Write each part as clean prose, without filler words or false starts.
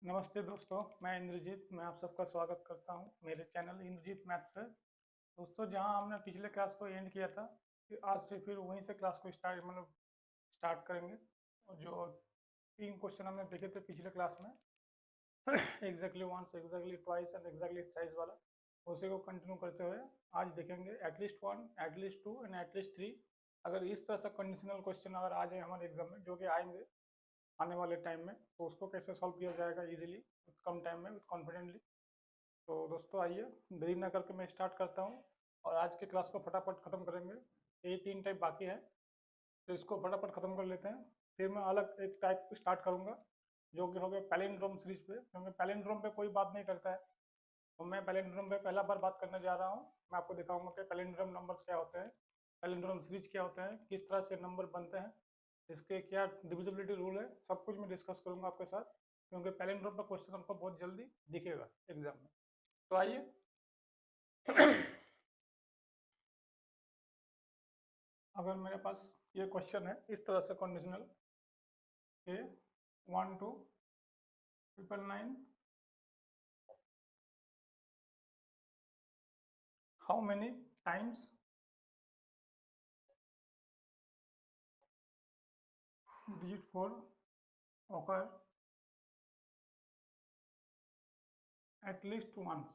नमस्ते दोस्तों, मैं इंद्रजीत। मैं आप सबका स्वागत करता हूं मेरे चैनल इंद्रजीत मैथ्स पे। दोस्तों, जहां हमने पिछले क्लास को एंड किया था, फिर आज से फिर वहीं से क्लास को स्टार्ट करेंगे। और जो 3 क्वेश्चन हमने देखे थे पिछले क्लास में exactly once, exactly twice and exactly thrice वाला, उसी को कंटिन्यू करते हुए आज देखेंगे एटलीस्ट 1, एटलीस्ट 2 एंड एटलीस्ट 3। अगर इस तरह से कंडीशनल क्वेश्चन अगर आ जाए हमारे एग्जाम में, जो कि आएंगे आने वाले टाइम में, तो उसको कैसे सॉल्व किया जाएगा इजीली, विथ कम टाइम में, विथ कॉन्फिडेंटली। तो दोस्तों आइए, देरी ना करके मैं स्टार्ट करता हूँ और आज के क्लास को फटाफट ख़त्म करेंगे। ये 3 टाइप बाकी है, तो इसको फटाफट ख़त्म कर लेते हैं। फिर मैं अलग एक टाइप स्टार्ट करूँगा, जो कि हो गया पैलिंड्रोम सीरीज पे, क्योंकि पैलिंड्रोम पे कोई बात नहीं करता है। तो मैं पैलिंड्रोम पे पहला बार बात करने जा रहा हूँ। मैं आपको दिखाऊंगा कि पैलिंड्रोम नंबर्स क्या होते हैं, पैलिंड्रोम सीरीज क्या होते हैं, किस तरह से नंबर बनते हैं, इसके क्या डिविजिबिलिटी रूल है, सब कुछ मैं डिस्कस करूंगा आपके साथ, क्योंकि पैलिंड्रोम का क्वेश्चन आपको बहुत जल्दी दिखेगा एग्जाम में। तो आइए अगर मेरे पास ये क्वेश्चन है इस तरह से कंडीशनल के 1 2 triple 9, how many times digit 4 occur at least once।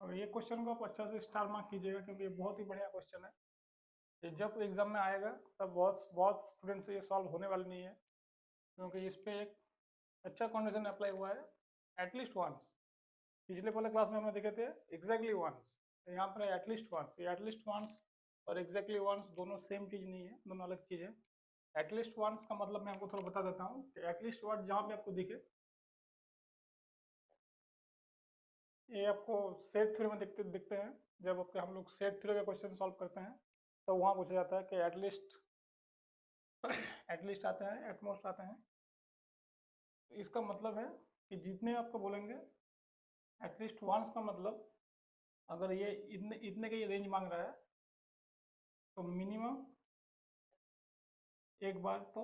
और ये क्वेश्चन को आप अच्छा से स्टार मार्क कीजिएगा, क्योंकि ये बहुत ही बढ़िया क्वेश्चन है। ये जब एग्जाम में आएगा तब बहुत बहुत स्टूडेंट से ये सॉल्व होने वाली नहीं है, क्योंकि इस पे एक अच्छा कंडीशन अप्लाई हुआ है, एटलीस्ट वंस। पिछले वाले क्लास में हमने देखे थे एग्जैक्टली वंस, यहाँ पर एटलीस्ट वंस। ये एटलीस्ट वंस और एग्जैक्टली वंस दोनों सेम चीज़ नहीं है, दोनों अलग चीज़ है। एटलीस्ट वंस का मतलब मैं आपको थोड़ा बता देता हूँ कि एटलीस्ट वर्ड जहाँ भी आपको दिखे, ये आपको सेट थ्योरी में दिखते दिखते हैं। जब आपके हम लोग सेट थ्योरी का क्वेश्चन सॉल्व करते हैं तो वहाँ पूछा जाता है कि एटलीस्ट एटलीस्ट आते हैं, एटमोस्ट आते हैं। तो इसका मतलब है कि जितने आपको बोलेंगे एटलीस्ट वंस का मतलब, अगर ये इतने इतने का ये रेंज मांग रहा है, तो मिनिमम एक बार तो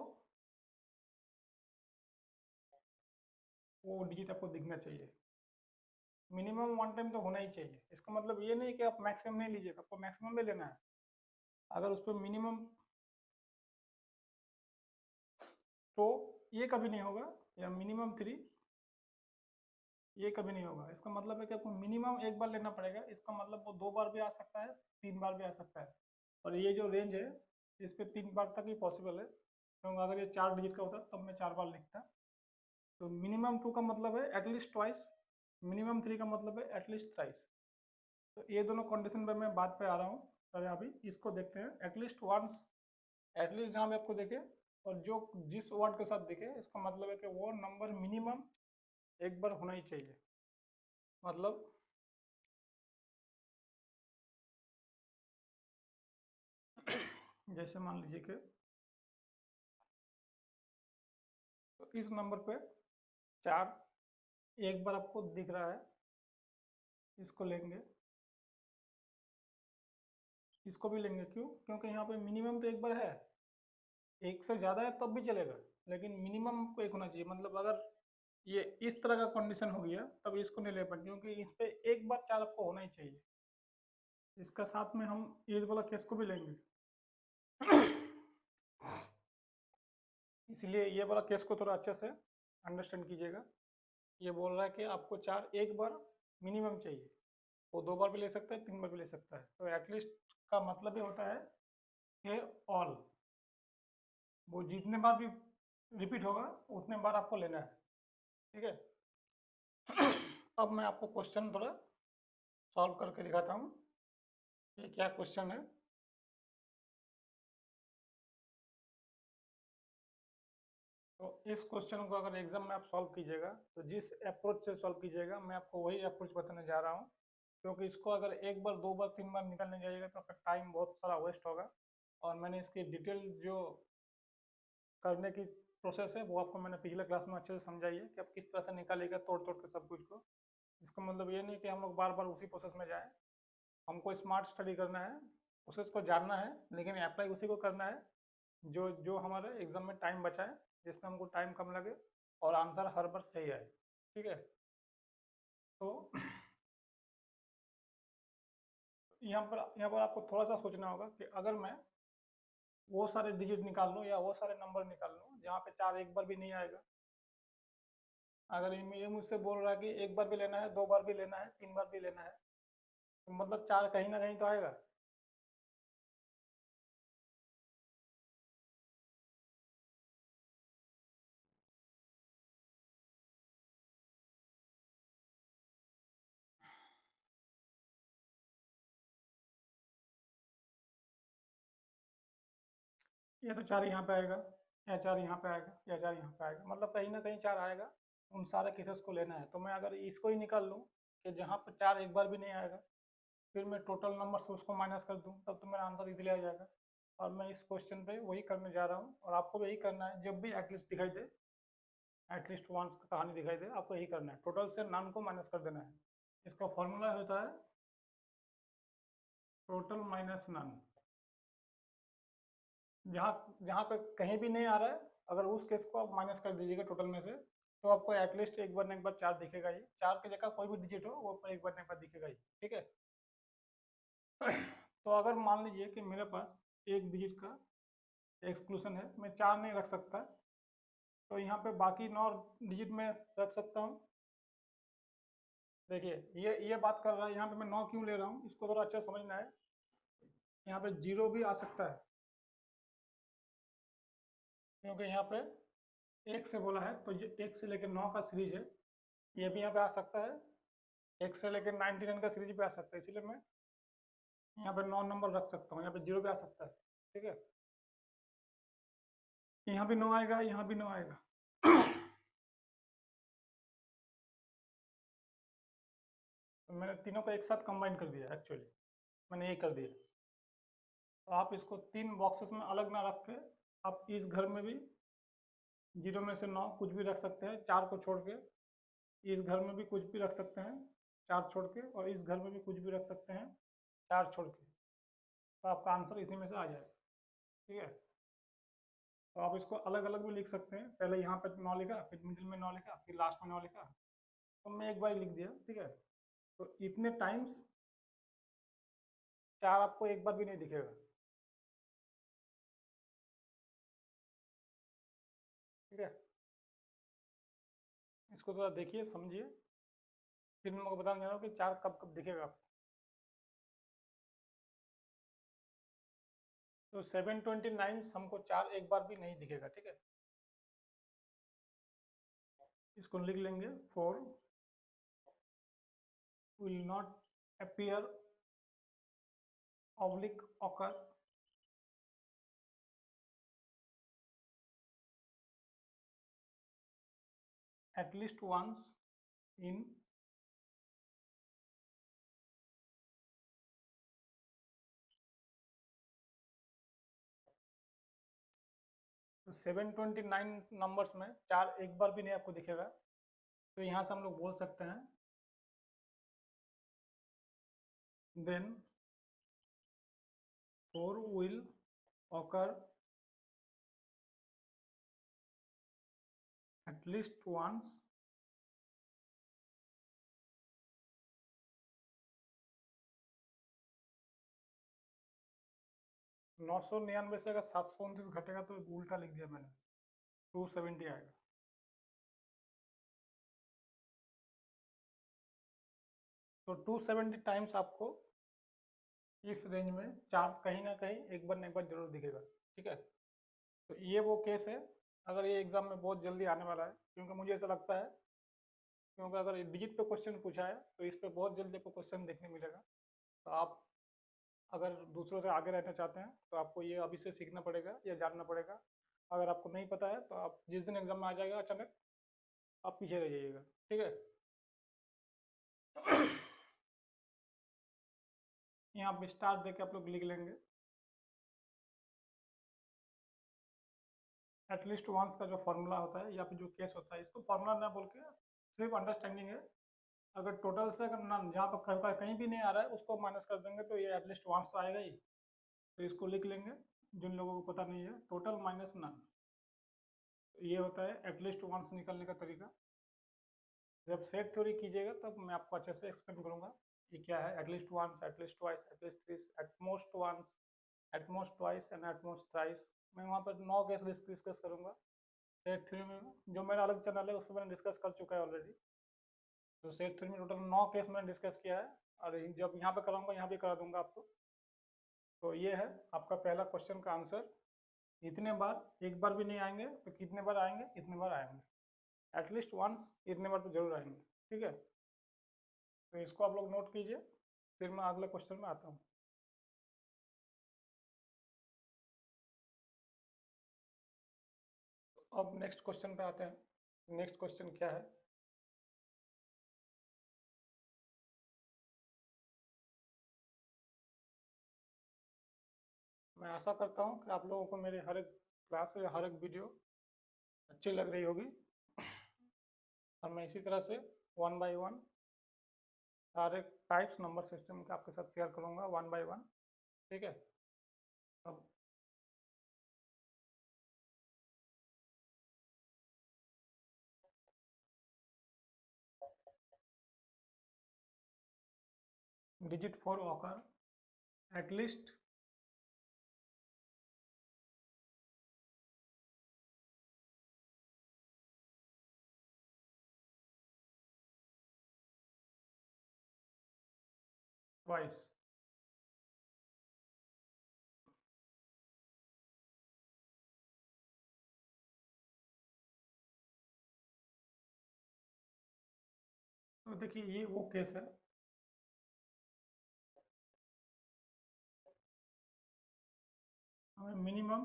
वो डिजिट आपको दिखना चाहिए। मिनिमम वन टाइम तो होना ही चाहिए। इसका मतलब ये नहीं कि आप मैक्सिमम नहीं लीजिएगा, आपको मैक्सिमम में लेना है। अगर उस पर मिनिमम, तो ये कभी नहीं होगा, या मिनिमम 3, ये कभी नहीं होगा। इसका मतलब है कि आपको मिनिमम एक बार लेना पड़ेगा। इसका मतलब वो 2 बार भी आ सकता है, 3 बार भी आ सकता है। और ये जो रेंज है, इस पे 3 बार तक ही पॉसिबल है, क्योंकि अगर ये 4 डिजिट का होता तब मैं 4 बार लिखता। तो मिनिमम 2 का मतलब है एटलीस्ट ट्वाइस, मिनिमम 3 का मतलब है एटलीस्ट थ्राइस। तो ये दोनों कंडीशन पे मैं बात पे आ रहा हूँ। तो अभी इसको देखते हैं, एटलीस्ट वंस, एटलीस्ट जहाँ भी आपको देखे और जो जिस वर्ड के साथ दिखे, इसका मतलब है कि वो नंबर मिनिमम एक बार होना ही चाहिए। मतलब जैसे मान लीजिए कि तो इस नंबर पे 4 एक बार आपको दिख रहा है, इसको लेंगे, इसको भी लेंगे। क्यों? क्योंकि यहाँ पे मिनिमम तो एक बार है, एक से ज़्यादा है तब भी चलेगा, लेकिन मिनिमम को एक होना चाहिए। मतलब अगर ये इस तरह का कंडीशन हो गया तब इसको नहीं ले पाएंगे, क्योंकि इस पे एक बार 4 आपको होना ही चाहिए। इसका साथ में हम एज वाला केस को भी लेंगे इसलिए ये वाला केस को थोड़ा अच्छे से अंडरस्टैंड कीजिएगा। ये बोल रहा है कि आपको 4 एक बार मिनिमम चाहिए। वो 2 बार भी ले सकता है, 3 बार भी ले सकता है। तो एटलीस्ट का मतलब ये होता है कि ऑल, वो जितने बार भी रिपीट होगा उतने बार आपको लेना है। ठीक है अब मैं आपको क्वेश्चन थोड़ा सॉल्व करके दिखाता हूँ ये क्या क्वेश्चन है। तो इस क्वेश्चन को अगर एग्जाम में आप सॉल्व कीजिएगा, तो जिस अप्रोच से सॉल्व कीजिएगा, मैं आपको वही अप्रोच बताने जा रहा हूँ। क्योंकि इसको अगर एक बार, 2 बार, 3 बार निकालने जाइएगा तो फिर टाइम बहुत सारा वेस्ट होगा। और मैंने इसकी डिटेल जो करने की प्रोसेस है वो आपको मैंने पिछले क्लास में अच्छे से समझाई है कि आप किस तरह से निकालेगा तोड़ तोड़ के सब कुछ को। इसका मतलब ये नहीं कि हम लोग बार बार उसी प्रोसेस में जाएं। हमको स्मार्ट स्टडी करना है, प्रोसेस को जानना है, लेकिन अप्लाई उसी को करना है जो जो हमारे एग्जाम में टाइम बचाए, जिसमें हमको टाइम कम लगे और आंसर हर बार सही आए। ठीक है, तो यहाँ पर आपको थोड़ा सा सोचना होगा कि अगर मैं वो सारे डिजिट निकाल लूँ या वो सारे नंबर निकाल लूँ जहाँ पे 4 एक बार भी नहीं आएगा। अगर ये मुझसे बोल रहा है कि एक बार भी लेना है, 2 बार भी लेना है, 3 बार भी लेना है, तो मतलब 4 कहीं ना कहीं तो आएगा। या तो 4 यहाँ पे आएगा, या 4 यहाँ पे आएगा, या 4 यहाँ पे आएगा, मतलब कहीं ना कहीं 4 आएगा। उन सारे केसेस को लेना है। तो मैं अगर इसको ही निकाल लूँ कि जहाँ पर 4 एक बार भी नहीं आएगा, फिर मैं टोटल नंबर से उसको माइनस कर दूँ, तब तो मेरा आंसर इजीली आ जाएगा। और मैं इस क्वेश्चन पे वही करने जा रहा हूँ, और आपको भी यही करना है। जब भी एटलीस्ट दिखाई दे, एटलीस्ट वंस का कहानी दिखाई दे, आपको यही करना है, टोटल से नन को माइनस कर देना है। इसका फॉर्मूला होता है टोटल माइनस नन। जहाँ जहाँ पे कहीं भी नहीं आ रहा है, अगर उस केस को आप माइनस कर दीजिएगा टोटल में से, तो आपको एटलीस्ट एक बार न एक बार 4 दिखेगा ही। 4 की जगह कोई भी डिजिट हो, वो एक बार न एक बार दिखेगा ही। ठीक है। तो अगर मान लीजिए कि मेरे पास एक डिजिट का एक्सक्लूशन है, मैं 4 नहीं रख सकता, तो यहाँ पे बाकी 9 डिजिट में रख सकता हूँ। देखिए, ये बात कर रहा है, यहाँ पे मैं 9 क्यों ले रहा हूँ, इसको थोड़ा अच्छा समझना है। यहाँ पे 0 भी आ सकता है, क्योंकि यहाँ पे 1 से बोला है, तो ये 1 से लेकर 9 का सीरीज है, ये भी यहाँ पे आ सकता है। 1 से लेकर 99 का सीरीज भी आ सकता है, इसलिए मैं यहाँ पे 9 नंबर रख सकता हूँ। यहाँ पे 0 भी आ सकता है। ठीक है, यहाँ भी 9 आएगा, यहाँ भी 9 आएगा। तो मैंने तीनों को एक साथ कंबाइन कर दिया, एक्चुअली मैंने ये कर दिया। तो आप इसको 3 बॉक्सेस में अलग ना रख के, आप इस घर में भी 0 में से 9 कुछ भी रख सकते हैं, 4 को छोड़ के। इस घर में भी कुछ भी रख सकते हैं, 4 छोड़ के, और इस घर में भी कुछ भी रख सकते हैं, 4 छोड़ के। तो आपका आंसर इसी में से आ जाएगा। ठीक है, तो आप इसको अलग अलग भी लिख सकते हैं। पहले यहाँ पे 9 लिखा, फिर मिडिल में 9 लिखा, फिर लास्ट में 9 लिखा, तो मैं एक बार लिख दिया। ठीक है, तो इतने टाइम्स 4 आपको एक बार भी नहीं दिखेगा। ठीक है, इसको थोड़ा देखिए, समझिए, फिर मैं आपको बताने जा रहा हूँ कि 4 कब कब दिखेगा आपको। तो 729 हमको 4 एक बार भी नहीं दिखेगा। ठीक है, इसको लिख लेंगे, 4 will not appear oblique occur at least once in तो 729 नंबर्स में 4 एक बार भी नहीं आपको दिखेगा। तो यहाँ से हम लोग बोल सकते हैं, then 4 will occur at least once नौ सौ निन्यानवे से अगर 729 घटेगा तो उल्टा लिख दिया मैंने, 270 आएगा। तो 270 टाइम्स आपको इस रेंज में 4 कहीं ना कहीं एक बार न एक बार जरूर दिखेगा। ठीक है, तो ये वो केस है, अगर ये एग्जाम में बहुत जल्दी आने वाला है, क्योंकि मुझे ऐसा लगता है, क्योंकि अगर डिजिट पे क्वेश्चन पूछा है तो इस पे बहुत जल्दी आपको क्वेश्चन देखने मिलेगा। तो आप अगर दूसरों से आगे रहना चाहते हैं, तो आपको ये अभी से सीखना पड़ेगा या जानना पड़ेगा। अगर आपको नहीं पता है, तो आप जिस दिन एग्जाम में आ जाएगा अचानक, आप पीछे रह जाइएगा। ठीक है, यहाँ पे स्टार दे के आप लोग लिख लेंगे, एटलीस्ट वंस का जो फॉर्मूला होता है या फिर जो केस होता है, इसको फॉर्मूला ना बोल के सिर्फ अंडरस्टैंडिंग है। अगर टोटल से अगर ना जहाँ पर कहीं भी नहीं आ रहा है, उसको माइनस कर देंगे, तो ये एटलीस्ट वंस तो आएगा ही। तो इसको लिख लेंगे, जिन लोगों को पता नहीं है, टोटल माइनस नन। ये होता है एटलीस्ट वंस निकालने का तरीका। जब सेट थ्योरी कीजिएगा तब मैं आपको अच्छे से एक्सप्लेन करूँगा कि क्या है at least once, at least twice, at least thrice, at most once, at most twice and at most thrice. मैं वहाँ पर 9 केस डिस्कस करूँगा सेट थ्योरी में। जो मेरा अलग चैनल है उसमें मैंने डिस्कस कर चुका है ऑलरेडी। तो सेट थ्योरी में टोटल 9 केस मैंने डिस्कस किया है, और जब यहाँ पे कराऊंगा यहाँ भी करा दूंगा आपको। तो ये है आपका पहला क्वेश्चन का आंसर। इतने बार, एक बार भी नहीं आएंगे तो कितने बार आएंगे? इतने बार आएंगे, एटलीस्ट वंस इतने बार तो जरूर आएंगे। ठीक है, तो इसको आप लोग नोट कीजिए, फिर मैं अगले क्वेश्चन में आता हूँ। अब नेक्स्ट क्वेश्चन पे आते हैं। नेक्स्ट क्वेश्चन क्या है? मैं आशा करता हूँ कि आप लोगों को मेरे हर एक क्लास या हर एक वीडियो अच्छी लग रही होगी, और मैं इसी तरह से 1 बाय 1 सारे टाइप्स नंबर सिस्टम के आपके साथ शेयर करूँगा 1 बाय 1। ठीक है, अब digit 4 occur at least twice। तो देखिए ये वो केस है, हमें मिनिमम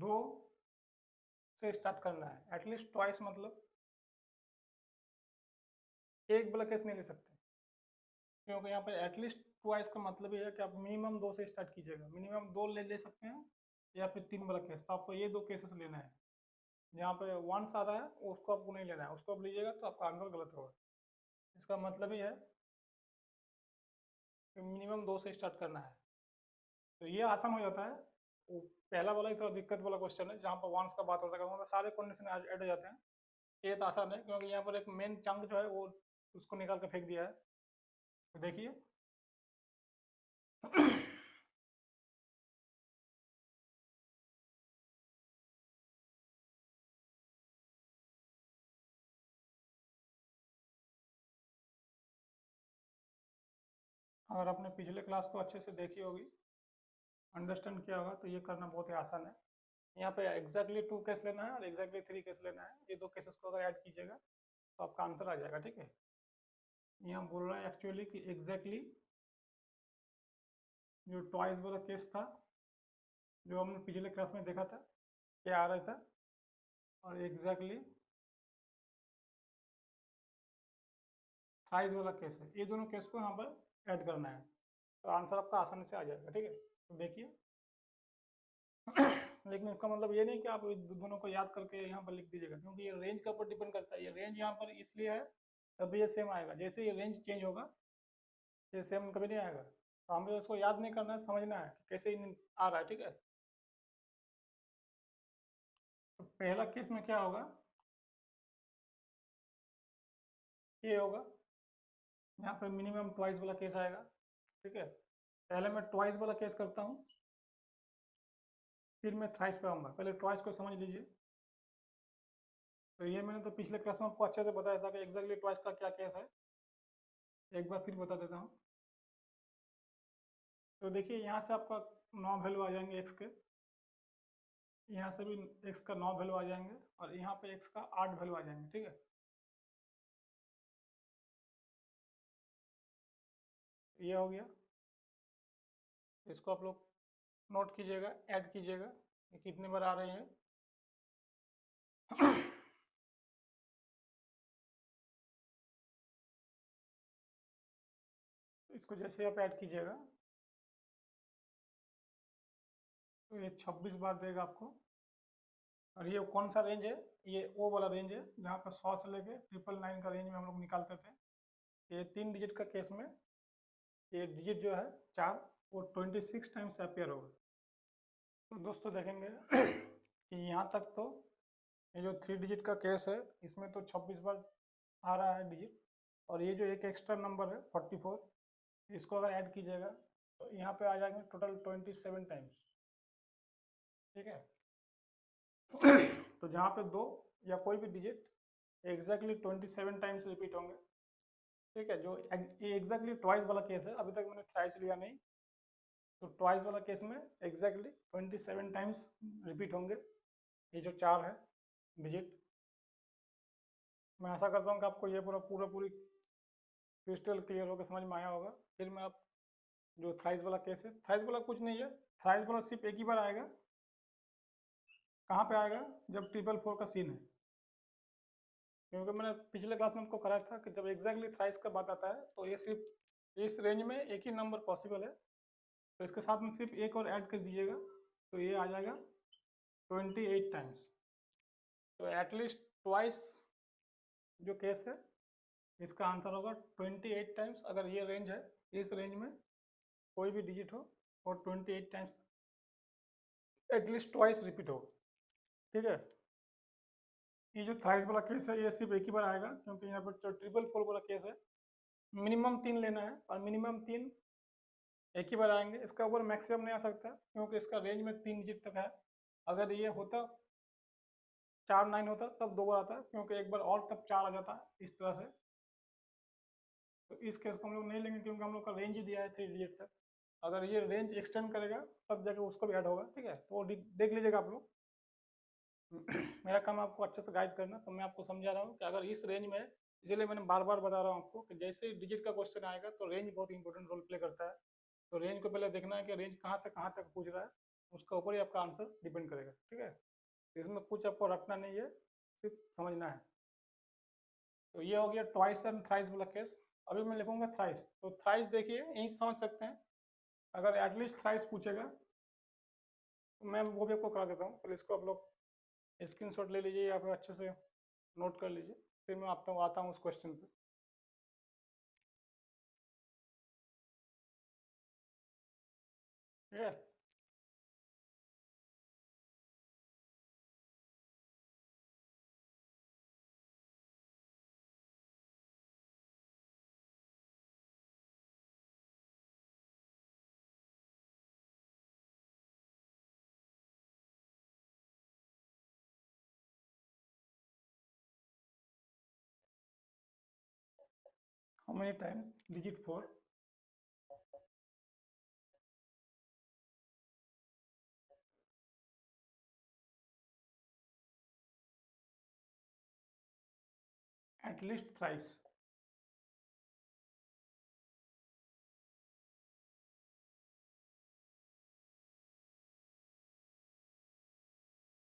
2 से स्टार्ट करना है। एटलीस्ट ट्वाइस मतलब एक वाला केस नहीं ले सकते, क्योंकि यहाँ पे एटलीस्ट ट्वाइस का मतलब ये है कि आप मिनिमम 2 से स्टार्ट कीजिएगा। मिनिमम 2 ले सकते हैं, या फिर 3 वाला केस। तो आपको ये 2 केसेस लेना है। जहाँ पे वंस आ रहा है उसको आपको नहीं लेना है, उसको आप लीजिएगा तो आपका आंसर गलत होगा। इसका मतलब ही है कि मिनिमम 2 से स्टार्ट करना है। तो ये आसान हो जाता है। वो पहला वाला ही थोड़ा दिक्कत वाला क्वेश्चन है, जहाँ पर वंस का बात होता है, वहाँ पर सारे कंडीशन ऐड हो जाते हैं। ये तो आसान है, क्योंकि यहाँ पर एक मेन चंक जो है वो उसको निकाल के फेंक दिया है। तो देखिए अगर आपने पिछले क्लास को अच्छे से देखी होगी, अंडरस्टैंड किया होगा, तो ये करना बहुत ही आसान है। यहाँ पे एग्जैक्टली 2 केस लेना है और एग्जैक्टली 3 केस लेना है। ये 2 केसेस को अगर ऐड कीजिएगा तो आपका आंसर आ जाएगा। ठीक है, यहाँ बोल रहा है एक्चुअली कि एग्जैक्टली जो ट्वाइस वाला केस था, जो हमने पिछले क्लास में देखा था, क्या आ रहा था, और एग्जैक्टली थ्राइस वाला केस है। ये दोनों केस को यहाँ पर ऐड करना है, तो आंसर आपका आसानी से आ जाएगा। ठीक है, तो देखिए लेकिन इसका मतलब ये नहीं कि आप दोनों को याद करके यहाँ पर लिख दीजिएगा, क्योंकि ये रेंज के ऊपर डिपेंड करता है। ये रेंज यहाँ पर इसलिए है तभी ये सेम आएगा। जैसे ये रेंज चेंज होगा ये सेम कभी नहीं आएगा। तो हमें उसको याद नहीं करना है, समझना है कैसे आ रहा है। ठीक है, तो पहला केस में क्या होगा, ये होगा, यहाँ पर मिनिमम ट्वाइस वाला केस आएगा। ठीक है, पहले मैं ट्वाइस वाला केस करता हूँ, फिर मैं थ्राइस पे आऊँगा। पहले ट्वाइस को समझ लीजिए। तो ये मैंने तो पिछले क्लास में आपको अच्छे से बताया था कि एग्जैक्टली ट्वाइस का क्या केस है। एक बार फिर बता देता हूँ। तो देखिए यहाँ से आपका 9 वैल्यू आ जाएंगे एक्स के, यहाँ से भी एक्स का 9 वैल्यू आ जाएंगे, और यहाँ पे एक्स का 8 वैल्यू आ जाएंगे। ठीक है, ये हो गया। इसको आप लोग नोट कीजिएगा, ऐड कीजिएगा कि कितने बार आ रहे हैं। इसको जैसे आप ऐड कीजिएगा तो ये 26 बार देगा आपको। और ये कौन सा रेंज है? ये वो वाला रेंज है जहाँ पर 100 से लेके 999 का रेंज में हम लोग निकालते थे। ये 3 डिजिट का केस में ये डिजिट जो है 4, वो 26 टाइम्स अपीयर होगा। तो दोस्तों देखेंगे कि यहाँ तक तो ये जो 3 डिजिट का केस है इसमें तो 26 बार आ रहा है डिजिट, और ये जो एक एक्स्ट्रा नंबर है 44, इसको अगर ऐड कीजिएगा तो यहाँ पे आ जाएंगे टोटल 27 टाइम्स। ठीक है। तो जहाँ पे 2 या कोई भी डिजिट एग्जैक्टली 27 टाइम्स रिपीट होंगे। ठीक है। जो ये एग्जैक्टली ट्वाइस वाला केस है, अभी तक मैंने थ्राइस लिया नहीं, तो ट्वाइस वाला केस में एग्जैक्टली 27 टाइम्स रिपीट होंगे ये जो 4 है डिजिट। मैं आशा करता हूँ कि आपको ये पूरी क्रिस्टल क्लियर होकर समझ में आया होगा। फिर मैं आप जो थ्राइस वाला केस है, थ्राइस वाला कुछ नहीं है, थ्राइस वाला सिर्फ एक ही बार आएगा। कहाँ पे आएगा? जब 444 का सीन है, क्योंकि मैंने पिछले क्लास में आपको कराया था कि जब एग्जैक्टली थ्राइस का बात आता है तो ये सिर्फ इस रेंज में एक ही नंबर पॉसिबल है, तो इसके साथ में सिर्फ एक और ऐड कर दीजिएगा तो ये आ जाएगा 28 टाइम्स। तो एटलीस्ट ट्वाइस जो केस है इसका आंसर होगा 28 टाइम्स। अगर ये रेंज है, इस रेंज में कोई भी डिजिट हो और 28 टाइम्स एटलीस्ट ट्वाइस रिपीट हो। ठीक है। ये जो थ्राइस वाला केस है ये सिर्फ एक ही बार आएगा, क्योंकि यहाँ पर जो 444 वाला केस है मिनिमम 3 लेना है, और मिनिमम 3 एक ही बार आएंगे। इसका ऊपर मैक्सिमम नहीं आ सकता क्योंकि इसका रेंज में 3 डिजिट तक है। अगर ये होता 4 9 होता तब 2 बार आता, क्योंकि एक बार और तब 4 आ जाता इस तरह से। तो इस केस को हम लोग नहीं लेंगे क्योंकि हम लोग का रेंज ही दिया है 3 डिजिट तक। अगर ये रेंज एक्सटेंड करेगा तब जाके उसको भी ऐड होगा। ठीक है। तो वो देख लीजिएगा आप लोग। मेरा काम आपको अच्छे से गाइड करना, तो मैं आपको समझा रहा हूँ कि अगर इस रेंज में, इसलिए मैंने बार बार बता रहा हूँ आपको कि जैसे ही डिजिट का क्वेश्चन आएगा तो रेंज बहुत इंपॉर्टेंट रोल प्ले करता है। तो रेंज को पहले देखना है कि रेंज कहाँ से कहाँ तक पूछ रहा है, उसका ऊपर ही आपका आंसर डिपेंड करेगा। ठीक है। तो इसमें कुछ आपको रखना नहीं है, सिर्फ समझना है। तो ये हो गया ट्वाइस एंड थ्राइस वाला केस। अभी मैं लिखूंगा थ्राइस। तो थ्राइस देखिए यहीं समझ सकते हैं, अगर एटलीस्ट थ्राइस पूछेगा तो मैं वो भी आपको करा देता हूँ। पहले इसको आप लोग स्क्रीनशॉट ले लीजिए या फिर अच्छे से नोट कर लीजिए, फिर मैं आता हूँ उस क्वेश्चन पे। ठीक है। How many times digit 4 at least thrice.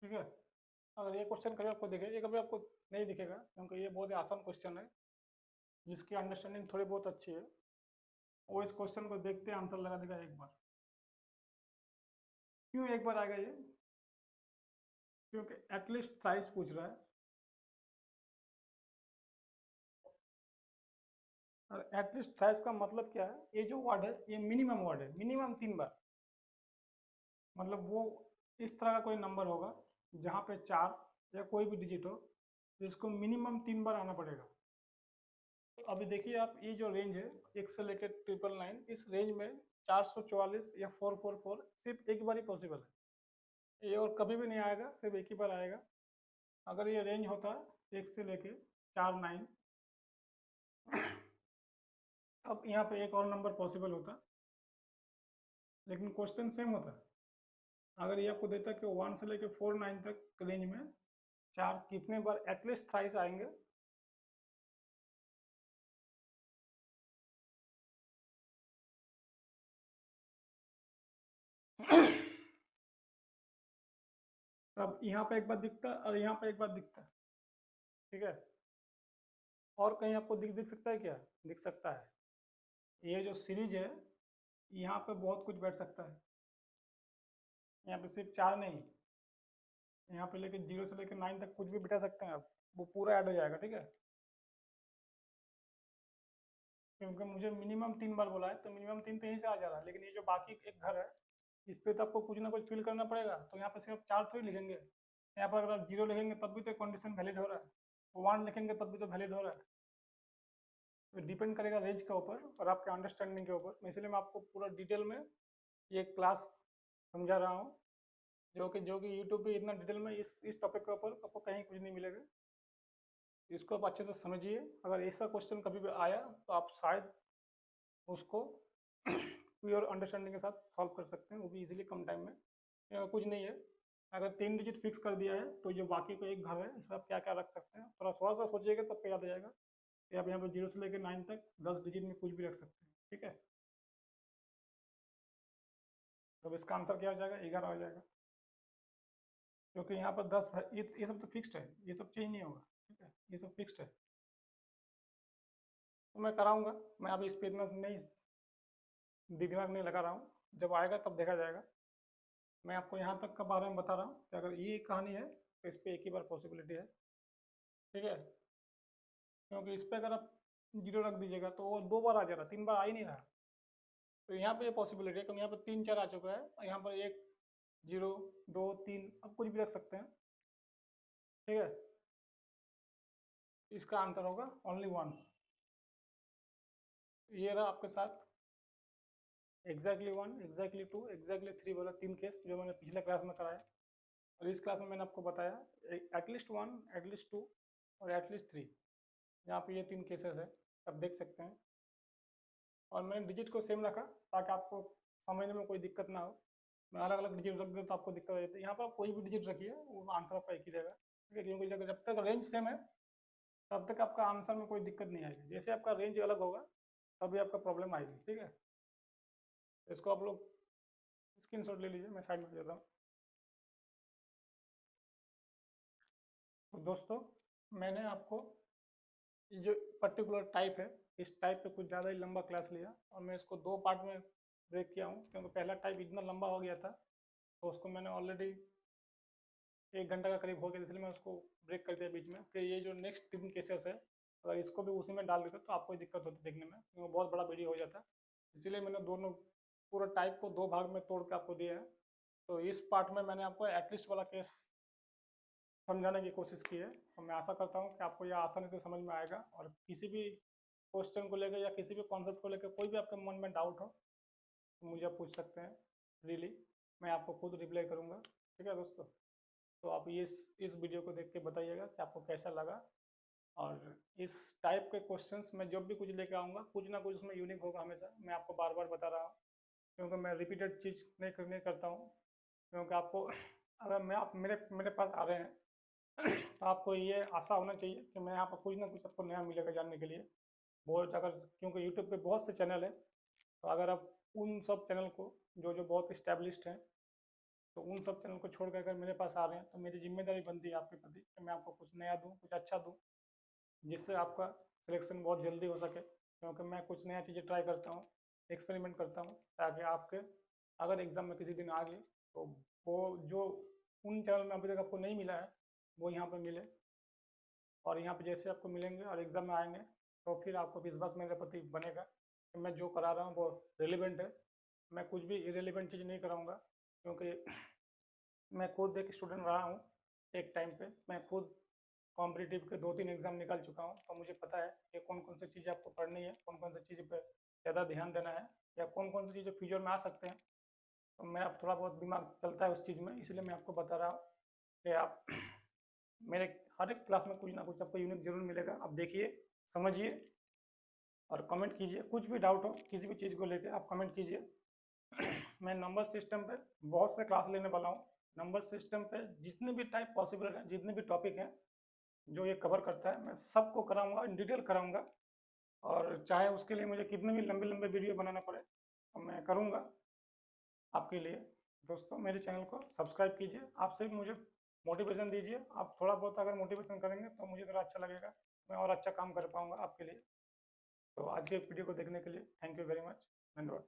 ठीक है। अगर ये क्वेश्चन कभी आपको दिखे, ये कभी आपको नहीं दिखेगा क्योंकि ये बहुत ही आसान क्वेश्चन है, जिसकी अंडरस्टैंडिंग थोड़ी बहुत अच्छी है वो इस क्वेश्चन को देखते आंसर लगा देगा एक बार। क्यों एक बार आएगा ये? क्योंकि एटलीस्ट थ्राइस पूछ रहा है, और एटलीस्ट थ्राइस का मतलब क्या है? ये जो वर्ड है ये मिनिमम वर्ड है, मिनिमम 3 बार। मतलब वो इस तरह का कोई नंबर होगा जहाँ पे 4 या कोई भी डिजिट हो जिसको मिनिमम 3 बार आना पड़ेगा। तो अभी देखिए आप, ये जो रेंज है 1 से लेकर 999, इस रेंज में 444 या 444 सिर्फ एक बार ही पॉसिबल है। ये और कभी भी नहीं आएगा, सिर्फ एक ही बार आएगा। अगर ये रेंज होता 1 से लेके 4 9, अब यहाँ पे एक और नंबर पॉसिबल होता, लेकिन क्वेश्चन सेम होता। अगर ये आपको देता कि 1 से लेके 4 9 तक रेंज में 4 कितने बार एटलीस्ट थ्राइस आएंगे, तब यहाँ पे एक बार दिखता और यहाँ पे एक बार दिखता। ठीक है। और कहीं आपको दिख सकता है क्या? दिख सकता है। ये जो सीरीज है यहाँ पे बहुत कुछ बैठ सकता है। यहाँ पे सिर्फ 4 नहीं, यहाँ पे लेके 0 से लेकर 9 तक कुछ भी बिठा सकते हैं आप, वो पूरा ऐड हो जाएगा। ठीक है। क्योंकि मुझे मिनिमम 3 बार बोला है तो मिनिमम 3 तो यहीं से आ जा रहा है, लेकिन ये जो बाकी एक घर है इस पे तो आपको कुछ ना कुछ फिल करना पड़ेगा, तो यहाँ पे सिर्फ 4 थोड़ी लिखेंगे। यहाँ पर अगर आप 0 लिखेंगे तब भी तो कंडीशन वैलिड हो रहा है, 1 लिखेंगे तब भी तो वैलिड हो रहा है। तो डिपेंड करेगा रेंज के ऊपर और आपके अंडरस्टैंडिंग के ऊपर। इसलिए मैं आपको पूरा डिटेल में ये क्लास समझा रहा हूँ, जो कि यूट्यूब पे इतना डिटेल में इस टॉपिक के ऊपर आपको कहीं कुछ नहीं मिलेगा। इसको आप अच्छे से समझिए। अगर ऐसा क्वेश्चन कभी भी आया तो आप शायद उसको प्योर अंडरस्टैंडिंग के साथ सॉल्व कर सकते हैं, वो भी इजीली कम टाइम में। कुछ नहीं है, अगर 3 डिजिट फिक्स कर दिया है तो जो बाकी को एक घर है इसमें आप क्या क्या रख सकते हैं, थोड़ा सा सोचिएगा तब तो याद आ जाएगा कि आप यहाँ पर 0 से लेकर 9 तक 10 डिजिट में कुछ भी रख सकते हैं। ठीक है, तो इसका आंसर क्या हो जाएगा, 11 हो जाएगा, क्योंकि यहाँ पर 10 ये सब तो फिक्स्ड है, ये सब चेंज नहीं होगा। ठीक है, ये सब फिक्स्ड है। तो मैं कराऊंगा, मैं अभी इस पर इतना नहीं दिमाग नहीं लगा रहा हूँ, जब आएगा तब देखा जाएगा। मैं आपको यहाँ तक का बारे में बता रहा हूँ कि अगर ये कहानी है तो इस पर एक ही बार पॉसिबिलिटी है। ठीक है, क्योंकि इस पर अगर आप 0 रख दीजिएगा तो वो 2 बार आ जा रहा, 3 बार आ ही नहीं रहा। तो यहाँ पे ये पॉसिबिलिटी है, क्योंकि यहाँ पर 3 4 आ चुका है और यहाँ पर 1 0 2 3 अब कुछ भी रख सकते हैं। ठीक है, इसका आंसर होगा ओनली वंस। ये रहा आपके साथ एग्जैक्टली 1, एग्जैक्टली 2, एग्जैक्टली 3 वाला 3 केस जो मैंने पिछले क्लास में कराया। और इस क्लास में मैंने आपको बताया एटलीस्ट 1, एटलीस्ट 2 और एटलीस्ट 3। यहाँ पे ये 3 केसेस है, आप देख सकते हैं। और मैंने डिजिट को सेम रखा ताकि आपको समझने में कोई दिक्कत ना हो। मैं अलग अलग डिजिट रख दूँ तो आपको दिक्कत हो जाती है। यहाँ पर आप कोई भी डिजिट रखिए, वो आंसर आपका एक ही रहेगा। ठीक है, क्योंकि जब तक रेंज सेम है तब तक आपका आंसर में कोई दिक्कत नहीं आएगी। जैसे आपका रेंज अलग होगा तभी आपका प्रॉब्लम आएगी। ठीक है, तो इसको आप लोग स्क्रीनशॉट ले लीजिए, मैं साइड में देता हूँ। तो दोस्तों, मैंने आपको ये जो पर्टिकुलर टाइप है, इस टाइप पे कुछ ज़्यादा ही लंबा क्लास लिया और मैं इसको 2 पार्ट में ब्रेक किया हूँ, क्योंकि पहला टाइप इतना लंबा हो गया था तो उसको मैंने ऑलरेडी 1 घंटा का करीब हो गया, इसलिए मैं उसको ब्रेक कर दिया बीच में। फिर ये जो नेक्स्ट 3 केसेस है, अगर इसको भी उसी में डाल देते तो आपको दिक्कत होती देखने में, क्योंकि बहुत बड़ा वीडियो हो जाता। इसीलिए मैंने दोनों पूरा टाइप को 2 भाग में तोड़ के आपको दिया है। तो इस पार्ट में मैंने आपको एटलीस्ट वाला केस समझाने की कोशिश की है और मैं आशा करता हूँ कि आपको यह आसानी से समझ में आएगा। और किसी भी क्वेश्चन को लेकर या किसी भी कॉन्सेप्ट को लेकर कोई भी आपके मन में डाउट हो तो मुझे आप पूछ सकते हैं, रियली मैं आपको खुद रिप्लाई करूँगा। ठीक है दोस्तों, तो आप इस वीडियो को देख के बताइएगा कि आपको कैसा लगा। और इस टाइप के क्वेश्चंस मैं जब भी कुछ लेकर आऊँगा कुछ ना कुछ उसमें यूनिक होगा हमेशा, मैं आपको बार बार बता रहा हूँ, क्योंकि मैं रिपीटेड चीज़ नहीं करता हूँ। क्योंकि आपको अगर मैं आप मेरे पास आ रहे हैं तो आपको ये आशा होना चाहिए कि मैं यहाँ पर कुछ ना कुछ आपको नया मिलेगा जानने के लिए। बहुत अगर क्योंकि यूट्यूब पे बहुत से चैनल है, तो अगर आप उन सब चैनल को जो बहुत इस्टेब्लिश्ड हैं, तो उन सब चैनल को छोड़ कर अगर मेरे पास आ रहे हैं तो मेरी जिम्मेदारी बनती है आपके प्रति कि मैं आपको कुछ नया दूँ, कुछ अच्छा दूँ, जिससे आपका सिलेक्शन बहुत जल्दी हो सके। क्योंकि मैं कुछ नया चीज़ें ट्राई करता हूँ, एक्सपेरिमेंट करता हूँ, ताकि आपके अगर एग्ज़ाम में किसी दिन आ गए तो वो जो उन चैनल में अभी तक आपको नहीं मिला है वो यहाँ पर मिले। और यहाँ पे जैसे आपको मिलेंगे और एग्ज़ाम में आएंगे तो फिर आपको विश्वास मेरे प्रति बनेगा कि मैं जो करा रहा हूँ वो रिलेवेंट है। मैं कुछ भी इरेलीवेंट चीज़ नहीं कराऊँगा, क्योंकि मैं खुद एक स्टूडेंट रहा हूँ। एक टाइम पे मैं खुद कॉम्पिटिटिव के 2-3 एग्ज़ाम निकाल चुका हूँ, तो मुझे पता है कि कौन कौन सी चीज़ें आपको पढ़नी है, कौन कौन सी चीज़ पे ज़्यादा ध्यान देना है, या कौन कौन सी चीज़ें फ्यूचर में आ सकते हैं। तो मेरा थोड़ा बहुत दिमाग चलता है उस चीज़ में, इसलिए मैं आपको बता रहा हूँ कि आप मेरे हर एक क्लास में कुछ ना कुछ आपको यूनिक जरूर मिलेगा। आप देखिए, समझिए और कमेंट कीजिए। कुछ भी डाउट हो किसी भी चीज़ को लेकर आप कमेंट कीजिए। मैं नंबर सिस्टम पे बहुत से क्लास लेने वाला हूँ। नंबर सिस्टम पे जितने भी टाइप पॉसिबल हैं, जितने भी टॉपिक हैं जो ये कवर करता है, मैं सबको कराऊंगा, इन डिटेल कराऊंगा। और चाहे उसके लिए मुझे कितने भी लंबे लंबे वीडियो बनाना पड़े तो मैं करूंगा आपके लिए। दोस्तों, मेरे चैनल को सब्सक्राइब कीजिए, आपसे भी मुझे मोटिवेशन दीजिए। आप थोड़ा बहुत अगर मोटिवेशन करेंगे तो मुझे थोड़ा अच्छा लगेगा, मैं और अच्छा काम कर पाऊंगा आपके लिए। तो आज के वीडियो को देखने के लिए थैंक यू वेरी मच, धन्यवाद।